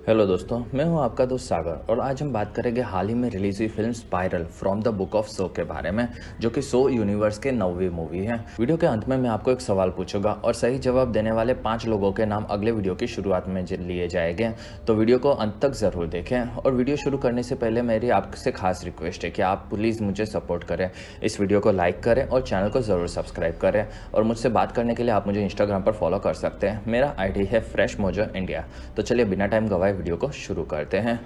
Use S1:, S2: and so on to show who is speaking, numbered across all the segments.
S1: Hello दोस्तों, मैं हूं आपका दोस्त सागर और आज हम बात करेंगे हाल ही में रिलीज हुई film Spiral from the book of Saw के बारे में, जो कि सो यूनिवर्स के 9वीं मूवी है। वीडियो के अंत में मैं आपको एक सवाल पूछूंगा और सही जवाब देने वाले 5 लोगों के नाम अगले वीडियो की शुरुआत में लिए जाएंगे। तो वीडियो को अंत तक ज़रूर देखें। और वीडियो शुरू करने से पहले मेरी आपसे खास रिक्वेस्ट है कि आप प्लीज़ मुझे सपोर्ट करें, इस वीडियो को लाइक करें और चैनल को ज़रूर सब्सक्राइब करें। और मुझसे बात करने के लिए आप मुझे इंस्टाग्राम पर फॉलो कर सकते हैं। मेरा ID है फ्रेश मोजो इंडिया। तो चलिए बिना टाइम गवाए वीडियो को शुरू करते हैं।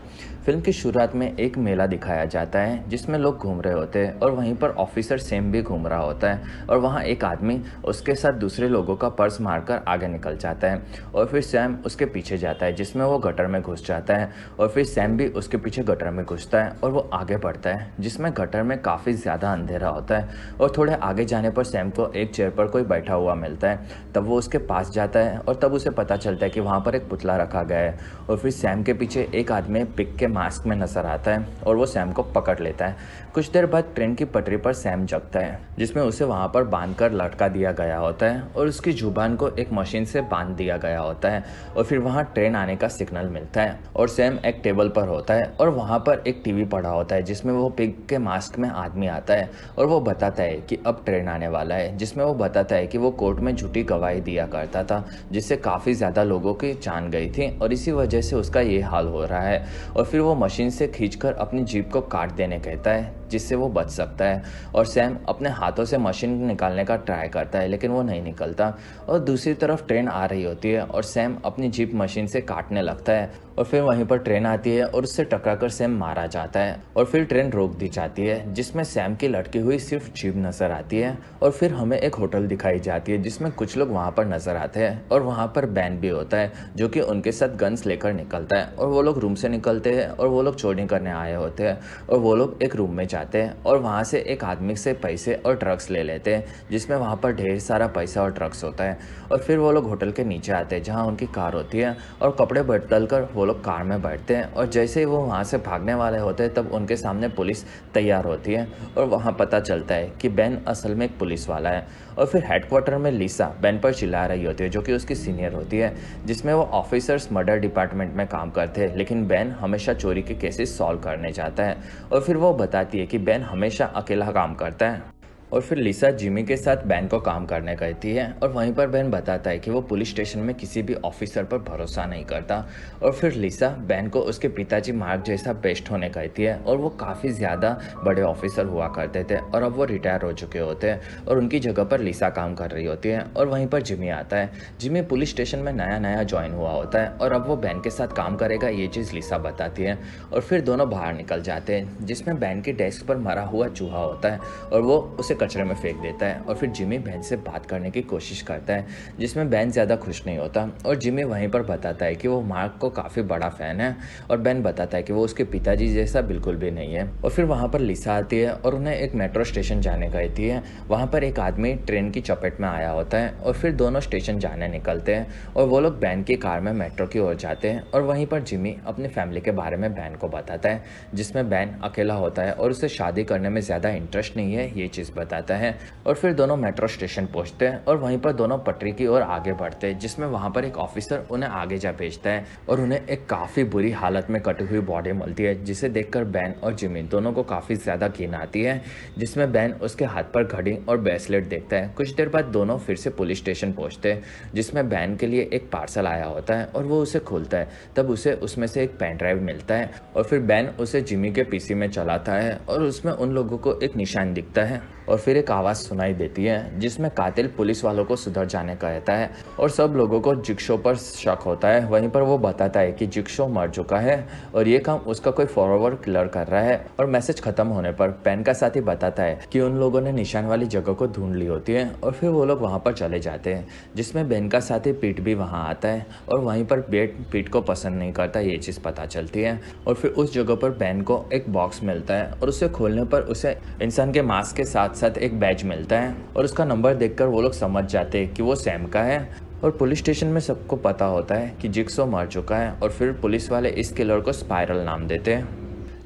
S1: फिल्म की शुरुआत में एक मेला दिखाया जाता है जिसमें लोग घूम रहे होते हैं और वहीं पर ऑफिसर सैम भी घूम रहा होता है और वहाँ एक आदमी उसके साथ दूसरे लोगों का पर्स मारकर आगे निकल जाता है और फिर सैम उसके पीछे जाता है जिसमें वो गटर में घुस जाता है और फिर सैम भी उसके पीछे गटर में घुसता है और वो आगे बढ़ता है जिसमें गटर में काफ़ी ज़्यादा अंधेरा होता है। और थोड़े आगे जाने पर सैम को एक चेयर पर कोई बैठा हुआ मिलता है। तब वो उसके पास जाता है और तब उसे पता चलता है कि वहाँ पर एक पुतला रखा गया है और फिर सैम के पीछे एक आदमी पिग के मास्क में नजर आता है और वो सैम को पकड़ लेता है। कुछ देर बाद ट्रेन की पटरी पर सैम जगता है जिसमें उसे वहां पर बांधकर लटका दिया गया होता है और उसकी जुबान को एक मशीन से बांध दिया गया होता है और फिर वहां ट्रेन आने का सिग्नल मिलता है और सैम एक टेबल पर होता है और वहां पर एक टीवी पड़ा होता है जिसमें वो पिग के मास्क में आदमी आता है और वो बताता है कि अब ट्रेन आने वाला है, जिसमें वो बताता है कि वो कोर्ट में झूठी गवाही दिया करता था जिससे काफ़ी ज़्यादा लोगों की जान गई थी और इसी वजह से उसका ये हाल हो रहा है। और फिर वो मशीन से खींचकर अपनी जीभ को काट देने कहता है जिससे वो बच सकता है और सैम अपने हाथों से मशीन निकालने का ट्राई करता है लेकिन वो नहीं निकलता। और दूसरी तरफ ट्रेन आ रही होती है और सैम अपनी जीभ मशीन से काटने लगता है और फिर वहीं पर ट्रेन आती है और उससे टकराकर सैम मारा जाता है और फिर ट्रेन रोक दी जाती है जिसमें सैम की लटकी हुई सिर्फ जीभ नजर आती है। और फिर हमें एक होटल दिखाई जाती है जिसमें कुछ लोग वहां पर नजर आते हैं और वहां पर बैन भी होता है जो कि उनके साथ गन्स लेकर निकलता है और वो लोग रूम से निकलते हैं और वो लोग चोरी करने आए होते हैं और वो लोग एक रूम में जाते हैं और वहाँ से एक आदमी से पैसे और ड्रग्स ले लेते हैं जिसमें वहाँ पर ढेर सारा पैसा और ड्रग्स होता है। और फिर वो लोग होटल के नीचे आते हैं जहाँ उनकी कार होती है और कपड़े बदल कर वो लोग कार में बैठते हैं और जैसे ही वो वहाँ से भागने वाले होते हैं तब उनके सामने पुलिस तैयार होती है और वहाँ पता चलता है कि बेन असल में एक पुलिस वाला है। और फिर हेडक्वार्टर में लिसा बेन पर चिल्ला रही होती है जो कि उसकी सीनियर होती है, जिसमें वो ऑफिसर्स मर्डर डिपार्टमेंट में काम करते हैं लेकिन बेन हमेशा चोरी के केसेस सॉल्व करने जाता है। और फिर वो बताती है कि बेन हमेशा अकेला काम करता है। और फिर लिसा जिमी के साथ बैन को काम करने कहती है और वहीं पर बैन बताता है कि वो पुलिस स्टेशन में किसी भी ऑफिसर पर भरोसा नहीं करता। और फिर लिसा बैन को उसके पिताजी मार्क जैसा बेस्ट होने कहती है और वो काफ़ी ज़्यादा बड़े ऑफिसर हुआ करते थे और अब वो रिटायर हो चुके होते हैं और उनकी जगह पर लिसा काम कर रही होती है। और वहीं पर जिमी आता है। जिमी पुलिस स्टेशन में नया नया ज्वाइन हुआ होता है और अब वो बैन के साथ काम करेगा, ये चीज़ लिसा बताती है। और फिर दोनों बाहर निकल जाते हैं जिसमें बैन की डेस्क पर मरा हुआ चूहा होता है और वो उसे कचरे में फेंक देता है। और फिर जिमी बैन से बात करने की कोशिश करता है जिसमें बैन ज़्यादा खुश नहीं होता और जिमी वहीं पर बताता है कि वो मार्क को काफ़ी बड़ा फ़ैन है और बैन बताता है कि वो उसके पिताजी जैसा बिल्कुल भी नहीं है। और फिर वहाँ पर लिसा आती है और उन्हें एक मेट्रो स्टेशन जाने कहती है। वहाँ पर एक आदमी ट्रेन की चपेट में आया होता है और फिर दोनों स्टेशन जाने निकलते हैं और वो लोग बैन की कार में मेट्रो की ओर जाते हैं। और वहीं पर जिमी अपनी फैमिली के बारे में बैन को बताता है जिसमें बैन अकेला होता है और उसे शादी करने में ज़्यादा इंटरेस्ट नहीं है, ये चीज़ बताता है। और फिर दोनों मेट्रो स्टेशन पहुंचते हैं और वहीं पर दोनों पटरी की ओर आगे बढ़ते हैं जिसमें वहां पर एक ऑफिसर उन्हें आगे जा भेजता है और उन्हें एक काफ़ी बुरी हालत में कटी हुई बॉडी मिलती है जिसे देखकर बैन और जिमी दोनों को काफ़ी ज़्यादा घिन आती है, जिसमें बैन उसके हाथ पर घड़ी और ब्रेसलेट देखता है। कुछ देर बाद दोनों फिर से पुलिस स्टेशन पहुंचते हैं जिसमें बैन के लिए एक पार्सल आया होता है और वो उसे खोलता है। तब उसे उसमें से एक पेन ड्राइव मिलता है और फिर बैन उसे जिमी के पीसी में चलाता है और उसमें उन लोगों को एक निशान दिखता है और फिर एक आवाज़ सुनाई देती है जिसमें कातिल पुलिस वालों को सुधर जाने कहता है और सब लोगों को जिक्शो पर शक होता है। वहीं पर वो बताता है कि जिक्शो मर चुका है और ये काम उसका कोई फॉरवर्ड किलर कर रहा है। और मैसेज खत्म होने पर पेन का साथी बताता है कि उन लोगों ने निशान वाली जगह को ढूंढ ली होती है और फिर वो लोग वहाँ पर चले जाते हैं जिसमें बेन का साथी पीट भी वहाँ आता है और वहीं पर बेन पीट को पसंद नहीं करता, ये चीज़ पता चलती है। और फिर उस जगह पर बेन को एक बॉक्स मिलता है और उसे खोलने पर उसे इंसान के मास्क के साथ साथ एक बैज मिलता है और उसका नंबर देखकर वो लोग समझ जाते हैं कि वो सैम का है। और पुलिस स्टेशन में सबको पता होता है कि जिक्सो मर चुका है और फिर पुलिस वाले इस किलर को स्पाइरल नाम देते हैं।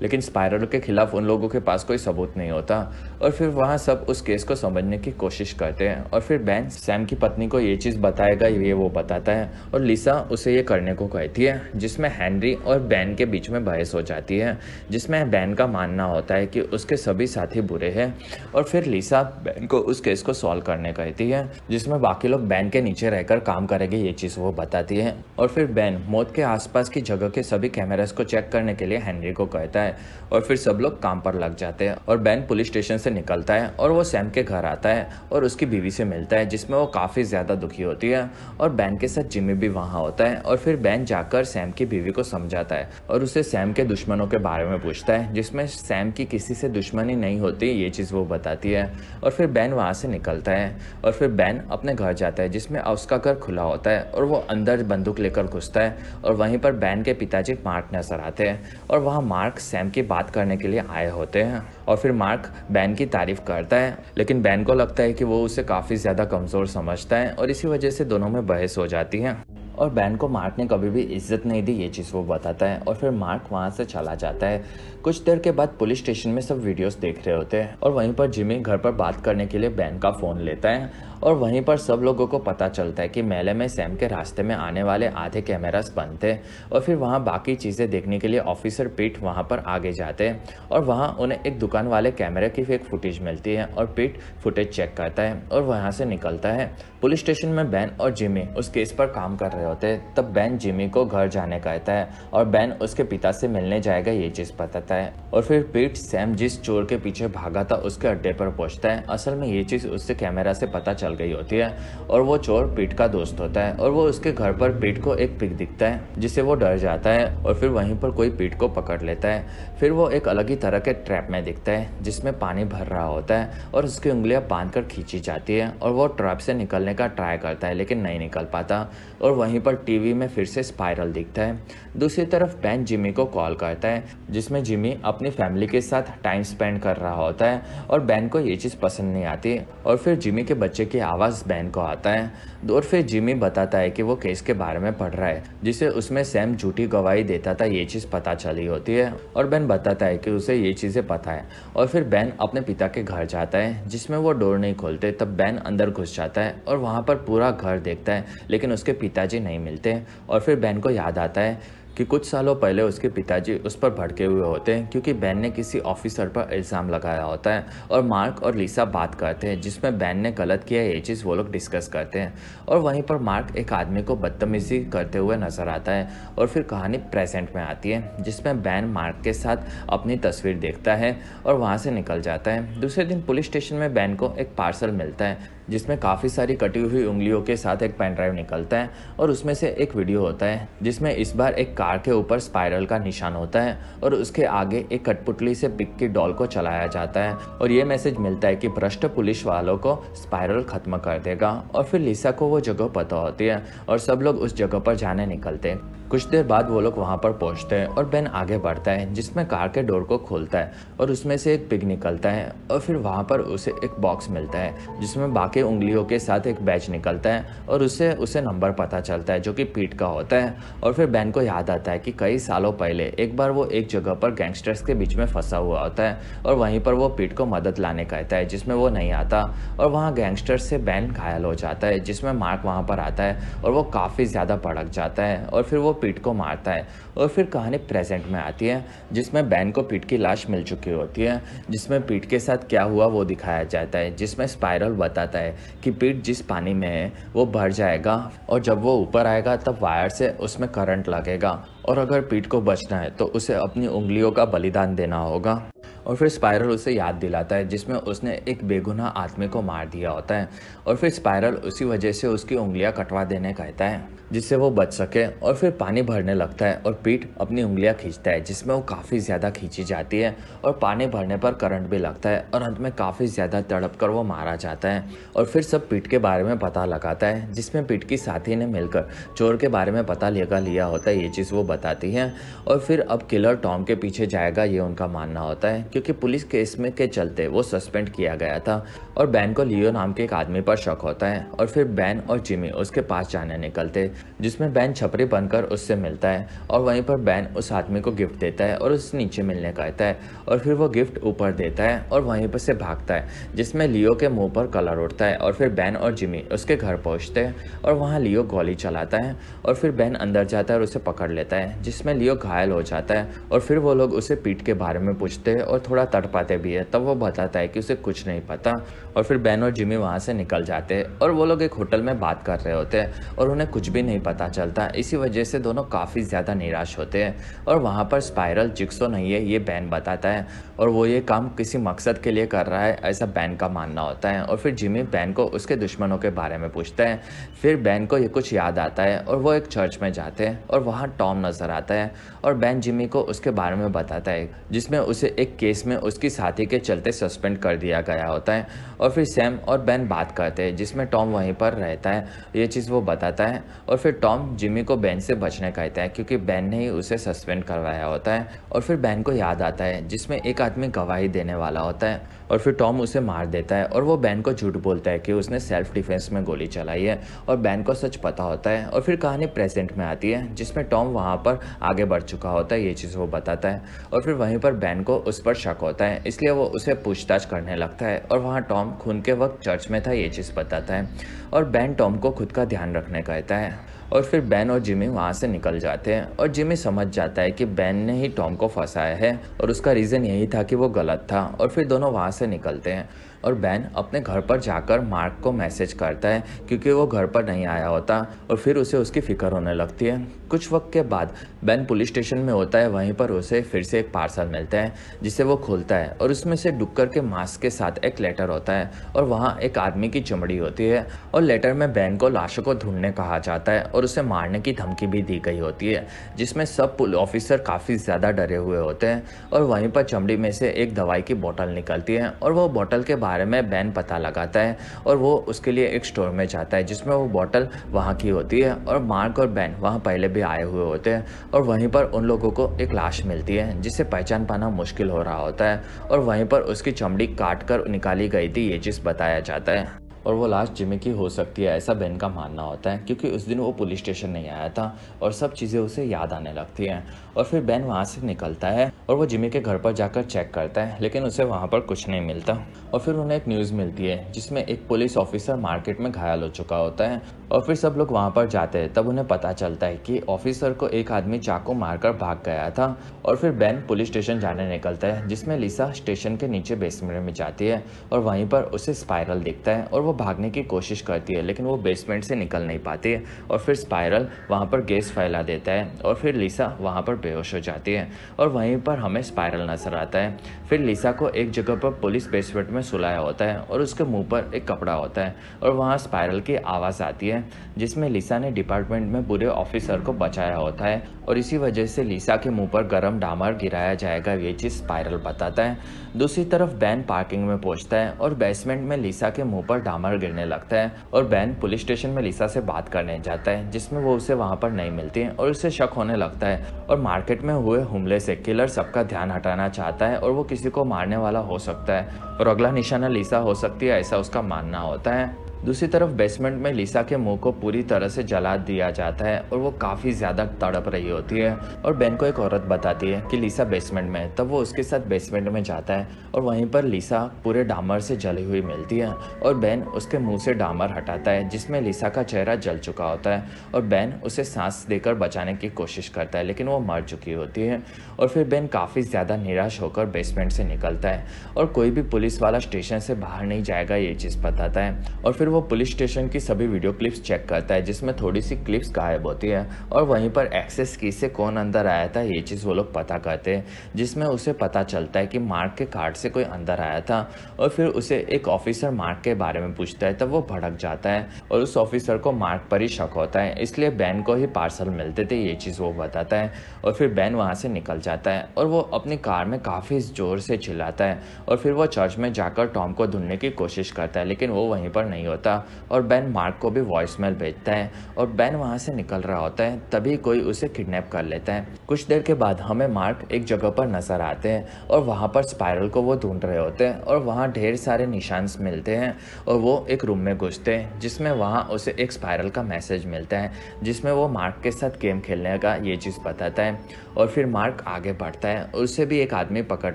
S1: लेकिन स्पाइरल के खिलाफ उन लोगों के पास कोई सबूत नहीं होता और फिर वहाँ सब उस केस को समझने की कोशिश करते हैं और फिर बेन सैम की पत्नी को ये चीज़ बताएगा, ये वो बताता है और लिसा उसे ये करने को कहती है, जिसमें हेनरी और बेन के बीच में बहस हो जाती है, जिसमें बेन का मानना होता है कि उसके सभी साथी बुरे हैं और फिर लिसा बेन को उस केस को सॉल्व करने कहती है, जिसमें बाकी लोग बेन के नीचे रहकर काम करेंगे, ये चीज़ वो बताती है। और फिर बेन मौत के आसपास की जगह के सभी कैमरास को चेक करने के लिए हेनरी को कहता है और फिर सब लोग काम पर लग जाते हैं और बेन पुलिस स्टेशन से निकलता है और वो सैम के घर आता है और उसकी बीवी से मिलता है, जिसमें वो काफ़ी ज़्यादा दुखी होती है और बेन के साथ जिमी भी वहाँ होता है और फिर बेन जाकर सैम की बीवी को समझाता है और उसे सैम के दुश्मनों के बारे में पूछता है, जिसमें सैम की किसी से दुश्मनी नहीं होती, ये चीज़ वो बताती है। और फिर बेन वहाँ से निकलता है और फिर बेन अपने घर जाता है, जिसमें उसका घर खुला होता है और वो अंदर बंदूक लेकर घुसता है और वहीं पर बेन के पिताजी मार्क नजर आते हैं और वहाँ मार्क सैम की बात करने के लिए आए होते हैं और फिर मार्क बेन की तारीफ करता है, लेकिन बेन को लगता है कि वो उसे काफ़ी ज़्यादा कमज़ोर समझता है और इसी वजह से दोनों में बहस हो जाती है और बेन को मार्क ने कभी भी इज्जत नहीं दी, ये चीज़ वो बताता है और फिर मार्क वहाँ से चला जाता है। कुछ देर के बाद पुलिस स्टेशन में सब वीडियोस देख रहे होते हैं और वहीं पर जिमी घर पर बात करने के लिए बेन का फ़ोन लेता है और वहीं पर सब लोगों को पता चलता है कि मेले में सैम के रास्ते में आने वाले आधे कैमरास बंद थे और फिर वहाँ बाकी चीज़ें देखने के लिए ऑफिसर पीट वहाँ पर आगे जाते हैं और वहाँ उन्हें एक दुकान वाले कैमरे की फेक फुटेज मिलती है और पीट फुटेज चेक करता है और वहाँ से निकलता है। पुलिस स्टेशन में बेन और जिमी उस केस पर काम कर रहे होते हैं, तब बेन जिमी को घर जाने कहता है और बेन उसके पिता से मिलने जाएगा, ये चीज़ बताता है और फिर पीट सैम जिस चोर के पीछे भागा था उसके अड्डे पर पहुंचता है। असल में ये चीज़ उससे कैमरा से पता चल गई होती है और वो चोर पीट का दोस्त होता है और वो उसके घर पर पीट को एक पिग दिखता है जिससे वो डर जाता है और फिर वहीं पर कोई पीट को पकड़ लेता है। फिर वो एक अलग ही तरह के ट्रैप में दिखता है जिसमें पानी भर रहा होता है और उसकी उंगलियां बांधकर खींची जाती है और वो ट्रैप से निकलने का ट्राई करता है लेकिन नहीं निकल पाता और वहीं पर टीवी में फिर से स्पाइरल दिखता है। दूसरी तरफ बेन जिमी को कॉल करता है जिसमें जिमी अपनी फैमिली के साथ टाइम स्पेंड कर रहा होता है और बेन को ये चीज़ पसंद नहीं आती और फिर जिमी के बच्चे की आवाज़ बेन को आता है और फिर जिमी बताता है कि वो केस के बारे में पढ़ रहा है जिसे उसमें सैम झूठी गवाही देता था, ये चीज़ पता चली होती है और बेन बताता है कि उसे ये चीज़ें पता है और फिर बेन अपने पिता के घर जाता है जिसमें वो डोर नहीं खोलते, तब बेन अंदर घुस जाता है और वहाँ पर पूरा घर देखता है लेकिन उसके पिताजी नहीं मिलते और फिर बेन को याद आता है कि कुछ सालों पहले उसके पिताजी उस पर भड़के हुए होते हैं क्योंकि बेन ने किसी ऑफिसर पर इल्ज़ाम लगाया होता है और मार्क और लिसा बात करते हैं जिसमें बेन ने गलत किया, ये चीज़ वो लोग डिस्कस करते हैं और वहीं पर मार्क एक आदमी को बदतमीजी करते हुए नजर आता है और फिर कहानी प्रेजेंट में आती है जिसमें बेन मार्क के साथ अपनी तस्वीर देखता है और वहाँ से निकल जाता है। दूसरे दिन पुलिस स्टेशन में बेन को एक पार्सल मिलता है जिसमें काफ़ी सारी कटी हुई उंगलियों के साथ एक पेन ड्राइव निकलता है और उसमें से एक वीडियो होता है जिसमें इस बार एक कार के ऊपर स्पाइरल का निशान होता है और उसके आगे एक कठपुतली से पिग की डॉल को चलाया जाता है और ये मैसेज मिलता है कि भ्रष्ट पुलिस वालों को स्पाइरल खत्म कर देगा और फिर लिसा को वो जगह पता होती है और सब लोग उस जगह पर जाने निकलते हैं। कुछ देर बाद वो लोग वहाँ पर पहुँचते हैं और बेन आगे बढ़ता है जिसमें कार के डोर को खोलता है और उसमें से एक पिग निकलता है और फिर वहाँ पर उसे एक बॉक्स मिलता है जिसमें बाकी उंगलियों के साथ एक बैच निकलता है और उसे नंबर पता चलता है जो कि पीट का होता है और फिर बेन को याद आता है कि कई सालों पहले एक बार वो एक जगह पर गैंगस्टर्स के बीच में फंसा हुआ होता है और वहीं पर वो पीट को मदद लाने कहता है जिसमें वो नहीं आता और वहाँ गैंगस्टर्स से बेन घायल हो जाता है जिसमें मार्क वहाँ पर आता है और वो काफ़ी ज़्यादा भड़क जाता है और फिर वो पीट को मारता है और फिर कहानी प्रेजेंट में आती है जिसमें बेन को पीट की लाश मिल चुकी होती है जिसमें पीट के साथ क्या हुआ वो दिखाया जाता है जिसमें स्पाइरल बताता है कि पीट जिस पानी में है वो भर जाएगा और जब वो ऊपर आएगा तब वायर से उसमें करंट लगेगा और अगर पीट को बचना है तो उसे अपनी उंगलियों का बलिदान देना होगा। और फिर स्पाइरल उसे याद दिलाता है जिसमें उसने एक बेगुनाह आदमी को मार दिया होता है और फिर स्पाइरल उसी वजह से उसकी उंगलियां कटवा देने कहता है जिससे वो बच सके और फिर पानी भरने लगता है और पीट अपनी उंगलियां खींचता है जिसमें वो काफ़ी ज़्यादा खींची जाती है और पानी भरने पर करंट भी लगता है और अंत में काफ़ी ज़्यादा तड़प कर वो मारा जाता है और फिर सब पीट के बारे में पता लगाता है जिसमें पीट की साथी ने मिलकर चोर के बारे में पता लिया होता है, ये चीज़ वो बताती है और फिर अब किलर टॉम के पीछे जाएगा ये उनका मानना होता है क्योंकि पुलिस केस में के चलते वो सस्पेंड किया गया था और बेन को लियो नाम के एक आदमी पर शक होता है और फिर बेन और जिमी उसके पास जाने निकलते जिसमें बैन छपरी बनकर उससे मिलता है और वहीं पर बैन उस आदमी को गिफ्ट देता है और उस नीचे मिलने कहता है और फिर वो गिफ्ट ऊपर देता है और वहीं पर से भागता है, जिसमें लियो के मुंह पर कलर उड़ता है और फिर बैन और जिमी उसके घर पहुंचते हैं और वहाँ लियो गोली चलाता है और फिर बैन अंदर जाता है और उसे पकड़ लेता है, जिसमें लियो घायल हो जाता है और फिर वो लोग उसे पीठ के बारे में पूछते हैं और थोड़ा तड़पाते भी है। तब वो बताता है कि उसे कुछ नहीं पता और फिर बैन और जिमी वहाँ से निकल जाते हैं और वो लोग एक होटल में बात कर रहे होते हैं और उन्हें कुछ भी नहीं पता चलता। इसी वजह से दोनों काफ़ी ज़्यादा निराश होते हैं और वहाँ पर स्पाइरल जिक्सो नहीं है, ये बैन बताता है और वो ये काम किसी मकसद के लिए कर रहा है, ऐसा बैन का मानना होता है। और फिर जिमी बैन को उसके दुश्मनों के बारे में पूछता है। फिर बैन को ये कुछ याद आता है और वो एक चर्च में जाते हैं और वहाँ टॉम नज़र आता है और बैन जिमी को उसके बारे में बताता है, जिसमें उसे एक केस में उसकी साथी के चलते सस्पेंड कर दिया गया होता है। और फिर सैम और बैन बात करते हैं, जिसमें टॉम वहीं पर रहता है, ये चीज़ वो बताता है। और फिर टॉम जिमी को बैन से बचने कहता है क्योंकि बैन ने ही उसे सस्पेंड करवाया होता है। और फिर बैन को याद आता है जिसमें एक आदमी गवाही देने वाला होता है और फिर टॉम उसे मार देता है और वो बैन को झूठ बोलता है कि उसने सेल्फ डिफेंस में गोली चलाई है और बैन को सच पता होता है। और फिर कहानी प्रेजेंट में आती है, जिसमें टॉम वहाँ पर आगे बढ़ चुका होता है, ये चीज़ वो बताता है। और फिर वहीं पर बैन को उस पर शक होता है, इसलिए वो उसे पूछताछ करने लगता है और वहाँ टॉम खून के वक्त चर्च में था, ये चीज़ बताता है। और बैन टॉम को खुद का ध्यान रखने कहता है और फिर बैन और जिमी वहाँ से निकल जाते हैं और जिमी समझ जाता है कि बैन ने ही टॉम को फंसाया है और उसका रीज़न यही था कि वो गलत था। और फिर दोनों वहाँ से निकलते हैं और बैन अपने घर पर जाकर मार्क को मैसेज करता है क्योंकि वो घर पर नहीं आया होता और फिर उसे उसकी फिक्र होने लगती है। कुछ वक्त के बाद बैन पुलिस स्टेशन में होता है, वहीं पर उसे फिर से एक पार्सल मिलता है जिसे वो खोलता है और उसमें से डुक्कर के मास्क के साथ एक लेटर होता है और वहाँ एक आदमी की चमड़ी होती है और लेटर में बैन को लाशों को ढूंढने कहा जाता है और उसे मारने की धमकी भी दी गई होती है, जिसमें सब ऑफिसर काफ़ी ज़्यादा डरे हुए होते हैं। और वहीं पर चमड़ी में से एक दवाई की बोतल निकलती है और वो बोतल के बारे में बैन पता लगाता है और वो उसके लिए एक स्टोर में जाता है, जिसमें वो बोतल वहाँ की होती है और मार्क और बैन वहाँ पहले भी आए हुए होते हैं और वहीं पर उन लोगों को एक लाश मिलती है जिसे पहचान पाना मुश्किल हो रहा होता है और वहीं पर उसकी चमड़ी काट कर निकाली गई थी, ये चीज़ बताया जाता है। और वो लाश जिमी की हो सकती है, ऐसा बैन का मानना होता है क्योंकि उस दिन वो पुलिस स्टेशन नहीं आया था और सब चीज़ें उसे याद आने लगती हैं। और फिर बैन वहाँ से निकलता है और वो जिमी के घर पर जाकर चेक करता है, लेकिन उसे वहाँ पर कुछ नहीं मिलता। और फिर उन्हें एक न्यूज़ मिलती है जिसमें एक पुलिस ऑफिसर मार्केट में घायल हो चुका होता है और फिर सब लोग वहाँ पर जाते हैं। तब उन्हें पता चलता है कि ऑफिसर को एक आदमी चाकू मारकर भाग गया था। और फिर बैन पुलिस स्टेशन जाने निकलता है, जिसमें लिसा स्टेशन के नीचे बेसमेंट में जाती है और वहीं पर उसे स्पाइरल दिखता है और वो भागने की कोशिश करती है, लेकिन वो बेसमेंट से निकल नहीं पाती है और फिर स्पाइरल वहाँ पर गैस फैला देता है और फिर लिसा वहाँ पर बेहोश हो जाती है और वहीं पर हमें स्पाइरल नजर आता है। फिर लिसा को एक जगह पर पुलिस बेसमेंट में सुलाया होता है और उसके मुंह पर एक कपड़ा होता है और वहाँ स्पाइरल की आवाज़ आती है, जिसमें लिसा ने डिपार्टमेंट में बुरे ऑफिसर को बचाया होता है और इसी वजह से लिसा के मुंह पर गर्म डामर गिराया जाएगा, ये चीज़ स्पाइरल बताता है। दूसरी तरफ बैन पार्किंग में पहुंचता है और बेसमेंट में लिसा के मुंह पर डामर गिरने लगता है और बैन पुलिस स्टेशन में लिसा से बात करने जाता है, जिसमें वो उसे वहां पर नहीं मिलती है और उसे शक होने लगता है और मार्केट में हुए हमले से किलर सबका ध्यान हटाना चाहता है और वो किसी को मारने वाला हो सकता है और अगला निशाना लिसा हो सकती है, ऐसा उसका मानना होता है। दूसरी तरफ बेसमेंट में लिसा के मुंह को पूरी तरह से जला दिया जाता है और वो काफ़ी ज़्यादा तड़प रही होती है और बैन को एक औरत बताती है कि लिसा बेसमेंट में है। तब वो उसके साथ बेसमेंट में जाता है और वहीं पर लिसा पूरे डामर से जली हुई मिलती है और बैन उसके मुंह से डामर हटाता है, जिसमें लिसा का चेहरा जल चुका होता है और बैन उसे सांस देकर बचाने की कोशिश करता है, लेकिन वो मर चुकी होती है। और फिर बैन काफ़ी ज़्यादा निराश होकर बेसमेंट से निकलता है और कोई भी पुलिस वाला स्टेशन से बाहर नहीं जाएगा, ये चीज़ बताता है। और फिर वो पुलिस स्टेशन की सभी वीडियो क्लिप्स चेक करता है, जिसमें थोड़ी सी क्लिप्स गायब होती है और वहीं पर एक्सेस की से कौन अंदर आया था, ये चीज़ वो लोग पता करते हैं, जिसमें उसे पता चलता है कि मार्क के कार्ड से कोई अंदर आया था। और फिर उसे एक ऑफिसर मार्क के बारे में पूछता है, तब वो भड़क जाता है और उस ऑफिसर को मार्क पर ही शक होता है, इसलिए बैन को ही पार्सल मिलते थे, ये चीज़ वो बताता है। और फिर बैन वहाँ से निकल जाता है और वो अपनी कार में काफ़ी ज़ोर से चिल्लाता है और फिर वो चर्च में जाकर टॉम को ढूंढने की कोशिश करता है, लेकिन वो वहीं पर नहीं होता होता और बेन मार्क को भी वॉइसमेल भेजता है और बेन वहाँ से निकल रहा होता है, तभी कोई उसे किडनैप कर लेता है। कुछ देर के बाद हमें मार्क एक जगह पर नजर आते हैं और वहाँ पर स्पाइरल को वो ढूंढ रहे होते हैं और वहाँ ढेर सारे निशान मिलते हैं और वो एक रूम में घुसते हैं जिसमें वहाँ उसे एक स्पाइरल का मैसेज मिलता है जिसमें वो मार्क के साथ गेम खेलने का ये चीज़ बताता है और फिर मार्क आगे बढ़ता है और उसे भी एक आदमी पकड़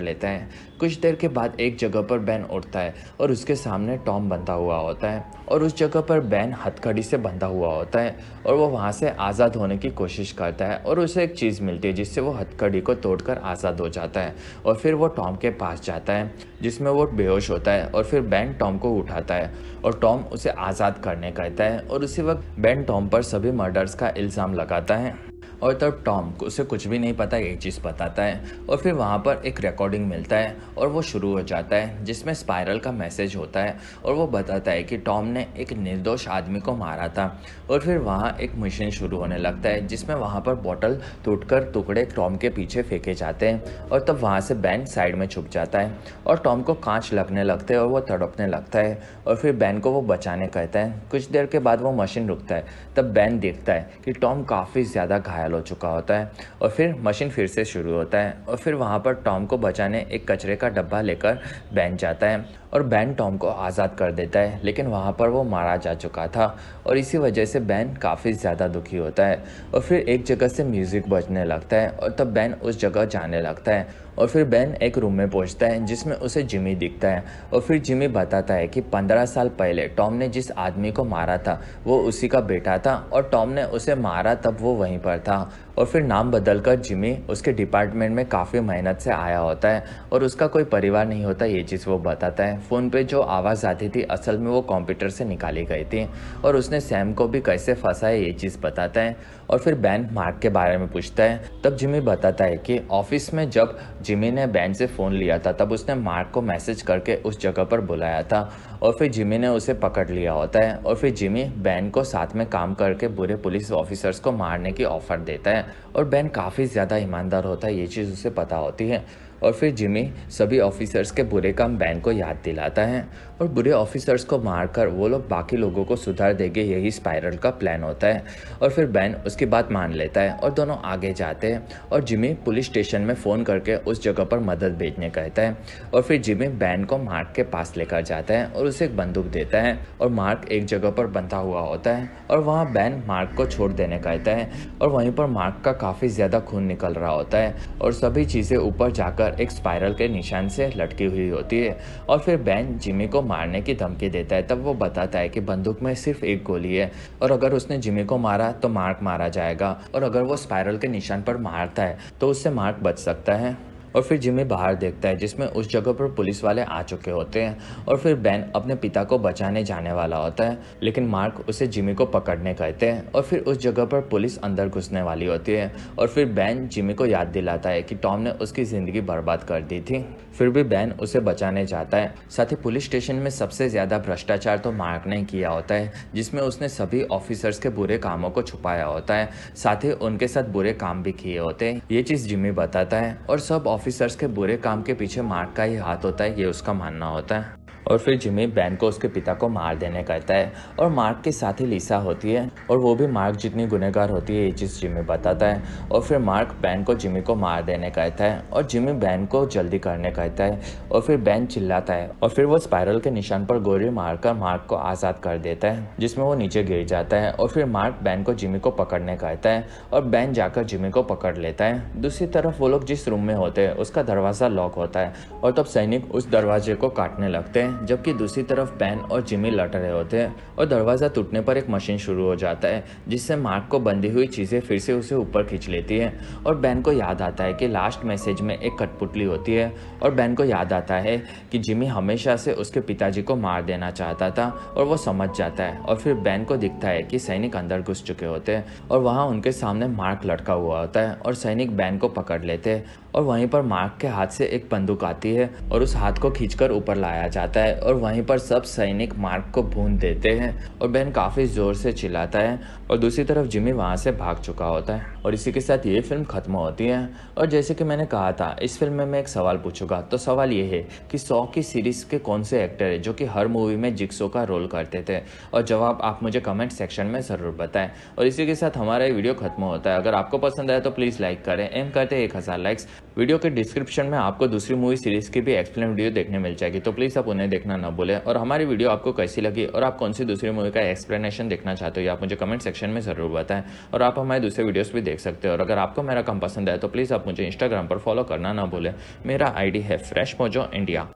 S1: लेता है। कुछ देर के बाद एक जगह पर बेन उठता है और उसके सामने टॉम बंधा हुआ होता है और उस जगह पर बेन हथकड़ी से बंधा हुआ होता है और वो वहाँ से आज़ाद होने की कोशिश करता है और उसे एक चीज़ मिलती है जिससे वो हथकड़ी को तोड़कर आज़ाद हो जाता है और फिर वो टॉम के पास जाता है जिसमें वो बेहोश होता है और फिर बेन टॉम को उठाता है और टॉम उसे आज़ाद करने कहता है और उसी वक्त बेन टॉम पर सभी मर्डर्स का इल्ज़ाम लगाता है और तब टॉम उसे कुछ भी नहीं पता ये चीज़ बताता है और फिर वहाँ पर एक रिकॉर्डिंग मिलता है और वो शुरू हो जाता है जिसमें स्पाइरल का मैसेज होता है और वो बताता है कि टॉम ने एक निर्दोष आदमी को मारा था और फिर वहाँ एक मशीन शुरू होने लगता है जिसमें वहाँ पर बोतल टूटकर टुकड़े टॉम के पीछे फेंके जाते हैं और तब वहाँ से बेन साइड में छुप जाता है और टॉम को कांच लगने लगते हैं और वो तड़पने लगता है और फिर बेन को वो बचाने कहता है। कुछ देर के बाद वो मशीन रुकता है, तब बेन देखता है कि टॉम काफ़ी ज़्यादा घायल हो चुका होता है और फिर मशीन फिर से शुरू होता है और फिर वहाँ पर टॉम को बचाने एक कचरे का डब्बा लेकर बेन जाता है और बेन टॉम को आज़ाद कर देता है, लेकिन वहाँ पर वो मारा जा चुका था और इसी वजह से बेन काफ़ी ज़्यादा दुखी होता है और फिर एक जगह से म्यूज़िक बजने लगता है और तब बेन उस जगह जाने लगता है और फिर बेन एक रूम में पहुंचता है जिसमें उसे जिमी दिखता है और फिर जिमी बताता है कि 15 साल पहले टॉम ने जिस आदमी को मारा था वो उसी का बेटा था और टॉम ने उसे मारा तब वो वहीं पर था और फिर नाम बदलकर जिमी उसके डिपार्टमेंट में काफ़ी मेहनत से आया होता है और उसका कोई परिवार नहीं होता ये चीज़ वो बताता है। फ़ोन पे जो आवाज़ आती थी असल में वो कंप्यूटर से निकाली गई थी और उसने सैम को भी कैसे फंसा है ये चीज़ बताता है और फिर बेन मार्क के बारे में पूछता है। तब जिमी बताता है कि ऑफिस में जब जिमी ने बेन से फ़ोन लिया था तब उसने मार्क को मैसेज करके उस जगह पर बुलाया था और फिर जिमी ने उसे पकड़ लिया होता है और फिर जिमी बेन को साथ में काम करके बुरे पुलिस ऑफिसर्स को मारने की ऑफ़र देता है और बेन काफ़ी ज़्यादा ईमानदार होता है ये चीज़ उसे पता होती है और फिर जिमी सभी ऑफिसर्स के बुरे काम बेन को याद दिलाता है और बुरे ऑफिसर्स को मारकर वो लोग बाकी लोगों को सुधार देंगे, यही स्पाइरल का प्लान होता है और फिर बेन उसकी बात मान लेता है और दोनों आगे जाते हैं और जिमी पुलिस स्टेशन में फ़ोन करके उस जगह पर मदद भेजने कहता है और फिर जिमी बेन को मार्क के पास लेकर जाता है और उसे एक बंदूक देता है और मार्क एक जगह पर बंधा हुआ होता है और वहाँ बेन मार्क को छोड़ देने कहता है और वहीं पर मार्क का काफ़ी ज़्यादा खून निकल रहा होता है और सभी चीज़ें ऊपर जाकर एक स्पाइरल के निशान से लटकी हुई होती है और फिर बेन जिमी को मारने की धमकी देता है। तब वो बताता है कि बंदूक में सिर्फ एक गोली है और अगर उसने जिमी को मारा तो मार्क मारा जाएगा और अगर वो स्पाइरल के निशान पर मारता है तो उससे मार्क बच सकता है। और फिर जिमी बाहर देखता है जिसमें उस जगह पर पुलिस वाले आ चुके होते हैं और फिर बेन अपने पिता को बचाने जाने वाला होता है, लेकिन मार्क उसे जिमी को पकड़ने कहते हैं और फिर उस जगह पर पुलिस अंदर घुसने वाली होती है और फिर बेन जिमी को याद दिलाता है कि टॉम ने उसकी ज़िंदगी बर्बाद कर दी थी। फिर भी बेन उसे बचाने जाता है। साथ ही पुलिस स्टेशन में सबसे ज़्यादा भ्रष्टाचार तो मार्क ने किया होता है, जिसमें उसने सभी ऑफिसर्स के बुरे कामों को छुपाया होता है, साथ ही उनके साथ बुरे काम भी किए होते हैं। ये चीज़ जिमी बताता है और सब ऑफिसर्स के बुरे काम के पीछे मार्क का ही हाथ होता है, ये उसका मानना होता है। और फिर जिमी बेन को उसके पिता को मार देने कहता है और मार्क के साथ ही लिसा होती है और वो भी मार्क जितनी गुनहगार होती है, ये चीज़ जिमी बताता है और फिर मार्क बेन को जिमी को मार देने कहता है और जिमी बेन को जल्दी करने कहता है और फिर बेन चिल्लाता है और फिर वो स्पाइरल के निशान पर गोली मारकर मार्क को आज़ाद कर देता है, जिसमें वो नीचे गिर जाता है और फिर मार्क बेन को जिमी को पकड़ने कहता है और बेन जाकर जिमी को पकड़ लेता है। दूसरी तरफ वो लोग जिस रूम में होते हैं उसका दरवाज़ा लॉक होता है और तब सैनिक उस दरवाजे को काटने लगते हैं, जबकि दूसरी तरफ बेन और जिमी लड़ रहे होते हैं और दरवाज़ा टूटने पर एक मशीन शुरू हो जाता है जिससे मार्क को बंधी हुई चीज़ें फिर से उसे ऊपर खींच लेती है और बेन को याद आता है कि लास्ट मैसेज में एक कठपुतली होती है और बेन को याद आता है कि जिमी हमेशा से उसके पिताजी को मार देना चाहता था और वो समझ जाता है और फिर बेन को दिखता है कि सैनिक अंदर घुस चुके होते हैं और वहाँ उनके सामने मार्क लटका हुआ होता है और सैनिक बेन को पकड़ लेते हैं और वहीं पर मार्क के हाथ से एक बंदूक आती है और उस हाथ को खींचकर ऊपर लाया जाता जाता है और वहीं पर सब सैनिक मार्क को भून देते हैं और बेन काफ़ी ज़ोर से चिल्लाता है और दूसरी तरफ जिमी वहाँ से भाग चुका होता है और इसी के साथ ये फिल्म खत्म होती है। और जैसे कि मैंने कहा था, इस फिल्म में मैं एक सवाल पूछूंगा, तो सवाल ये है कि 100 की सीरीज़ के कौन से एक्टर है जो कि हर मूवी में जिक्सो का रोल करते थे, और जवाब आप मुझे कमेंट सेक्शन में ज़रूर बताएं। और इसी के साथ हमारा ये वीडियो खत्म होता है। अगर आपको पसंद आया तो प्लीज़ लाइक करें, एम करते हैं 1000 लाइक्स। वीडियो के डिस्क्रिप्शन में आपको दूसरी मूवी सीरीज़ की भी एक्सप्लेन वीडियो देखने मिल जाएगी, तो प्लीज़ आप उन्हें देखना ना भूलें। और हमारी वीडियो आपको कैसी लगी और आप कौन सी दूसरी मूवी का एक्सप्लेनेशन देखना चाहते हो, आप मुझे कमेंट सेक्शन में ज़रूर बताएं। और आप हमारे दूसरे वीडियोस भी देख सकते हो। और अगर आपको मेरा काम पसंद आए तो प्लीज़ आप मुझे इंस्टाग्राम पर फॉलो करना ना भूलें। मेरा आईडी है फ्रेश मोजो इंडिया।